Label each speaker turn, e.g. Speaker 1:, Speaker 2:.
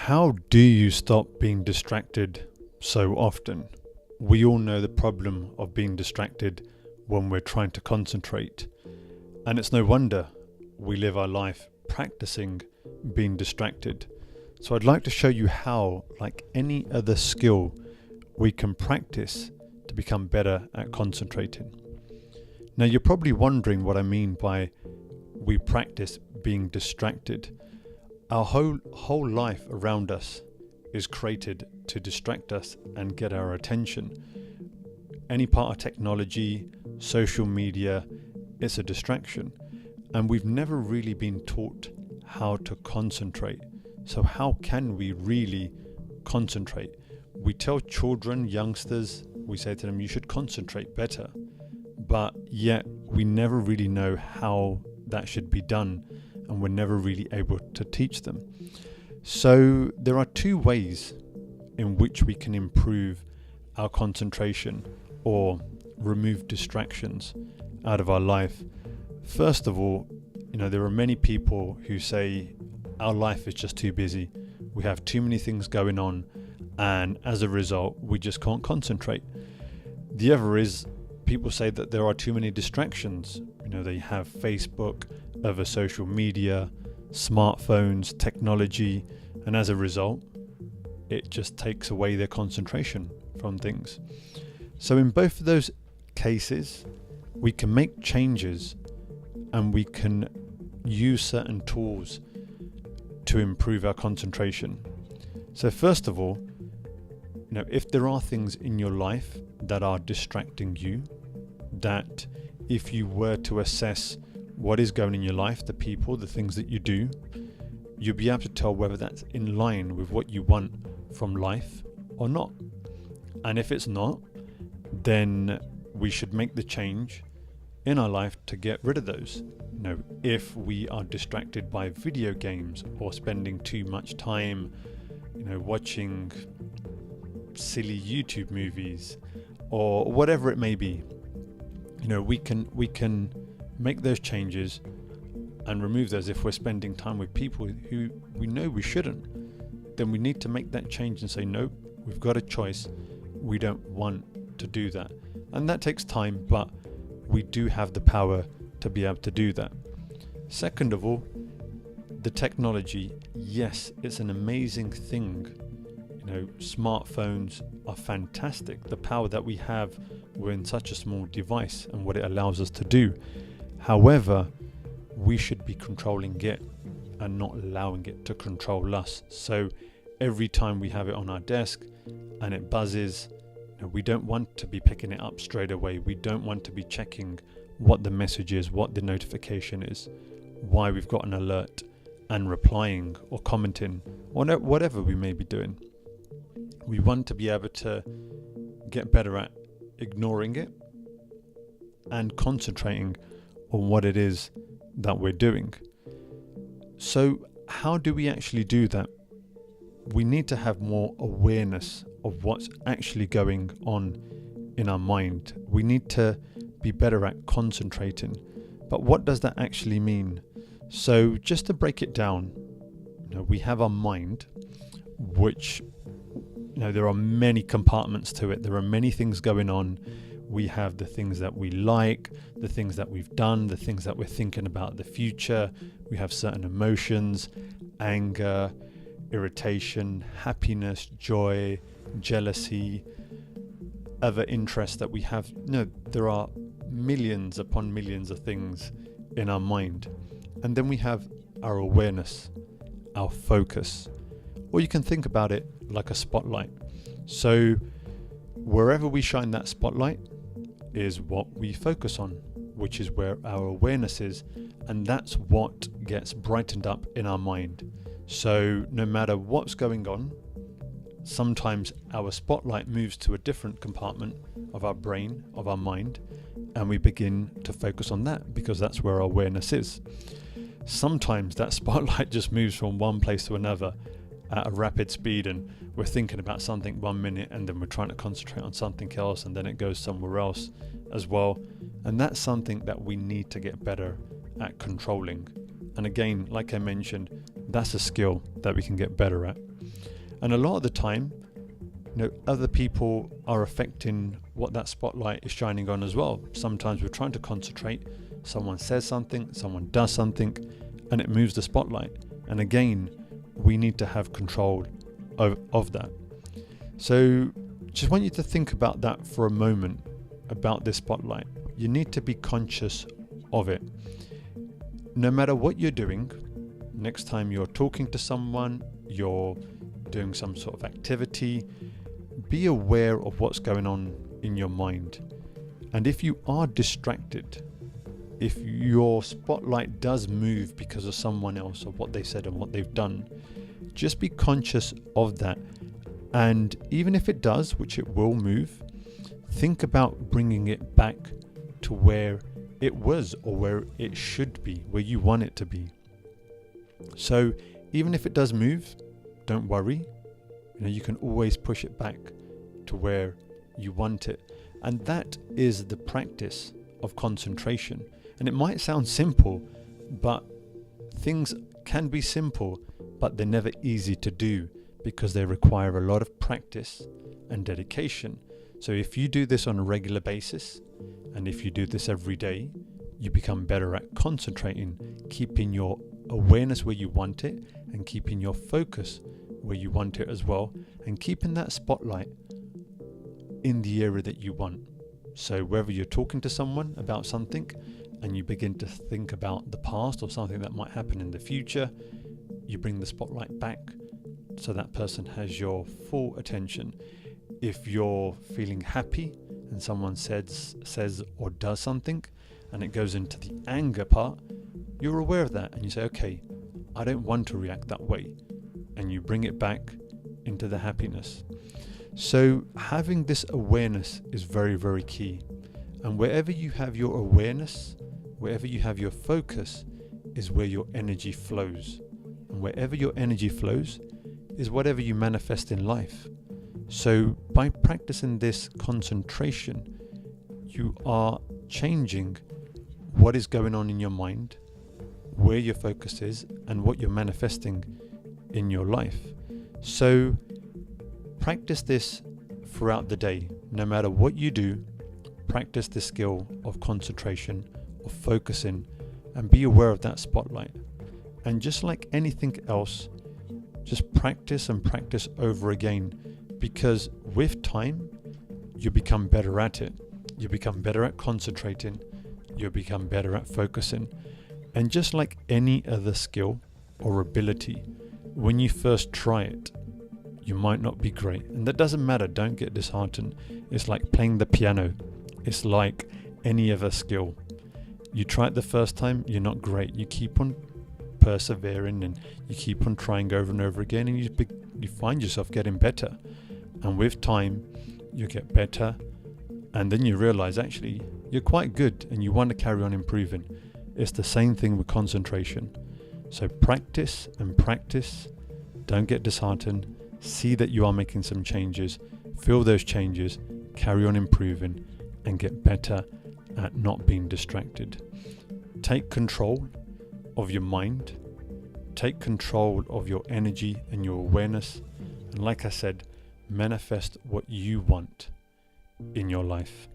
Speaker 1: How do you stop being distracted so often? We all know the problem of being distracted when we're trying to concentrate. And it's no wonder we live our life practicing being distracted. So I'd like to show you how, like any other skill, we can practice to become better at concentrating. Now you're probably wondering what I mean by we practice being distracted. Our whole life around us is created to distract us and get our attention. Any part of technology, social media, it's a distraction. And we've never really been taught how to concentrate. So how can we really concentrate? We tell children, youngsters, we say to them, you should concentrate better. But yet we never really know how that should be done, and we're never really able to teach them. So there are two ways in which we can improve our concentration or remove distractions out of our life. First of all, there are many people who say our life is just too busy. We have too many things going on, and as a result, we just can't concentrate. The other is people say that there are too many distractions. They have Facebook, other social media, smartphones, technology, and as a result, it just takes away their concentration from things. So in both of those cases, we can make changes and we can use certain tools to improve our concentration. So first of all, if there are things in your life that are distracting you, that if you were to assess what is going in your life, the people, the things that you do, you'll be able to tell whether that's in line with what you want from life or not. And if it's not, then we should make the change in our life to get rid of those. If we are distracted by video games or spending too much time, watching silly YouTube movies or whatever it may be, we can make those changes and remove those. If we're spending time with people who we know we shouldn't, then we need to make that change and say, no, we've got a choice. We don't want to do that. And that takes time, but we do have the power to be able to do that. Second of all, the technology, yes, it's an amazing thing. Smartphones are fantastic. The power that we have, we're in such a small device and what it allows us to do. However, we should be controlling it and not allowing it to control us. So every time we have it on our desk and it buzzes, we don't want to be picking it up straight away. We don't want to be checking what the message is, what the notification is, why we've got an alert, and replying or commenting or whatever we may be doing. We want to be able to get better at ignoring it and concentrating on what it is that we're doing. So how do we actually do that? We need to have more awareness of what's actually going on in our mind. We need to be better at concentrating. But what does that actually mean? So just to break it down, we have our mind, which there are many compartments to it. There are many things going on. We have the things that we like, the things that we've done, the things that we're thinking about the future. We have certain emotions, anger, irritation, happiness, joy, jealousy, other interests that we have. There are millions upon millions of things in our mind. And then we have our awareness, our focus. Or you can think about it like a spotlight. So wherever we shine that spotlight is what we focus on, which is where our awareness is, and that's what gets brightened up in our mind. So no matter what's going on, sometimes our spotlight moves to a different compartment of our brain, of our mind, and we begin to focus on that because that's where our awareness is. Sometimes that spotlight just moves from one place to another at a rapid speed, and we're thinking about something 1 minute and then we're trying to concentrate on something else, and then it goes somewhere else as well. And that's something that we need to get better at controlling. And again, like I mentioned, that's a skill that we can get better at. And a lot of the time, other people are affecting what that spotlight is shining on as well. Sometimes we're trying to concentrate, someone says something, someone does something, and it moves the spotlight. And again, we need to have control of that. So just want you to think about that for a moment, about this spotlight. You need to be conscious of it. No matter what you're doing, next time you're talking to someone, you're doing some sort of activity, be aware of what's going on in your mind. And if you are distracted, if your spotlight does move because of someone else or what they said and what they've done, just be conscious of that. And even if it does, which it will move, think about bringing it back to where it was or where it should be, where you want it to be. So even if it does move, don't worry. You can always push it back to where you want it. And that is the practice of concentration. And it might sound simple, but things can be simple, but they're never easy to do because they require a lot of practice and dedication. So if you do this on a regular basis, and if you do this every day, you become better at concentrating, keeping your awareness where you want it, and keeping your focus where you want it as well, and keeping that spotlight in the area that you want. So whether you're talking to someone about something and you begin to think about the past or something that might happen in the future, you bring the spotlight back so that person has your full attention. If you're feeling happy and someone says or does something and it goes into the anger part, you're aware of that and you say, okay, I don't want to react that way. And you bring it back into the happiness. So having this awareness is very, very key. And wherever you have your awareness, wherever you have your focus, is where your energy flows. And wherever your energy flows is whatever you manifest in life. So by practicing this concentration, you are changing what is going on in your mind, where your focus is, and what you're manifesting in your life. So practice this throughout the day. No matter what you do, practice the skill of concentration, of focusing, and be aware of that spotlight. And just like anything else, just practice and practice over again, because with time, you become better at it. You become better at concentrating. You become better at focusing. And just like any other skill or ability, when you first try it, you might not be great. And that doesn't matter. Don't get disheartened. It's like playing the piano. It's like any other skill. You try it the first time, you're not great. You keep on persevering and you keep on trying over and over again, and you find yourself getting better. And with time, you get better. And then you realize actually you're quite good and you want to carry on improving. It's the same thing with concentration. So practice and practice. Don't get disheartened. See that you are making some changes. Feel those changes. Carry on improving and get better at not being distracted. Take control of your mind. Take control of your energy and your awareness. And like I said, manifest what you want in your life.